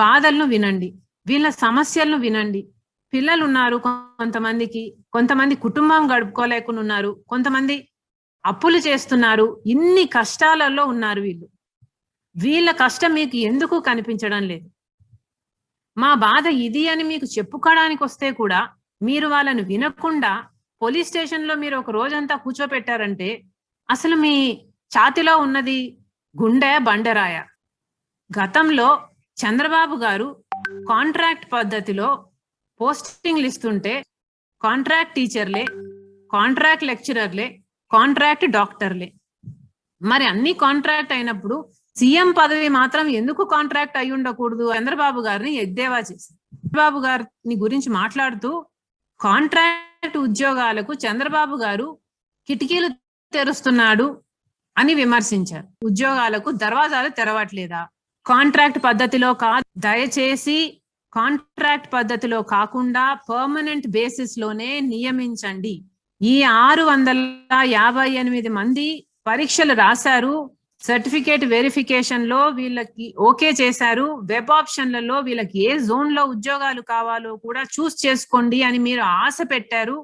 బాధలను వినండి, వీళ్ళ సమస్యలను వినండి. పిల్లలు ఉన్నారు కొంతమంది కుటుంబం గడుపుకోలేకుండా ఉన్నారు, కొంతమంది అప్పులు చేస్తున్నారు. ఇన్ని కష్టాలలో ఉన్నారు వీళ్ళు. వీళ్ళ కష్టం మీకు ఎందుకు కనిపించడం లేదు? మా బాధ ఇది అని మీకు చెప్పుకోవడానికి వస్తే కూడా మీరు వాళ్ళని వినకుండా పోలీస్ స్టేషన్లో మీరు ఒక రోజంతా కూర్చోపెట్టారంటే అసలు మీ ఛాతిలో ఉన్నది గుండె బండరాయ? గతంలో చంద్రబాబు గారు కాంట్రాక్ట్ పద్ధతిలో పోస్టింగ్లు ఇస్తుంటే కాంట్రాక్ట్ టీచర్లే, కాంట్రాక్ట్ లెక్చరర్లే, కాంట్రాక్ట్ డాక్టర్లే. మరి అన్ని కాంట్రాక్ట్ అయినప్పుడు సీఎం పదవి మాత్రం ఎందుకు కాంట్రాక్ట్ అయి ఉండకూడదు? చంద్రబాబు గారిని ఎద్దేవా చేశారు. చంద్రబాబు గారిని గురించి మాట్లాడుతూ కాంట్రాక్ట్ ఉద్యోగాలకు చంద్రబాబు గారు కిటికీలు తెరుస్తున్నాడు అని విమర్శించారు. ఉద్యోగాలకు దర్వాజాలు తెరవట్లేదా? కాంట్రాక్ట్ పద్ధతిలో కాదు, దయచేసి కాంట్రాక్ట్ పద్ధతిలో కాకుండా పర్మనెంట్ బేసిస్ లోనే నియమించండి. ఈ 658 మంది పరీక్షలు రాశారు, సర్టిఫికేట్ వెరిఫికేషన్ లో వీళ్ళకి ఓకే చేశారు, వెబ్ ఆప్షన్లలో వీళ్ళకి ఏ జోన్ లో ఉద్యోగాలు కావాలో కూడా చూస్ చేసుకోండి అని మీరు ఆశ పెట్టారు.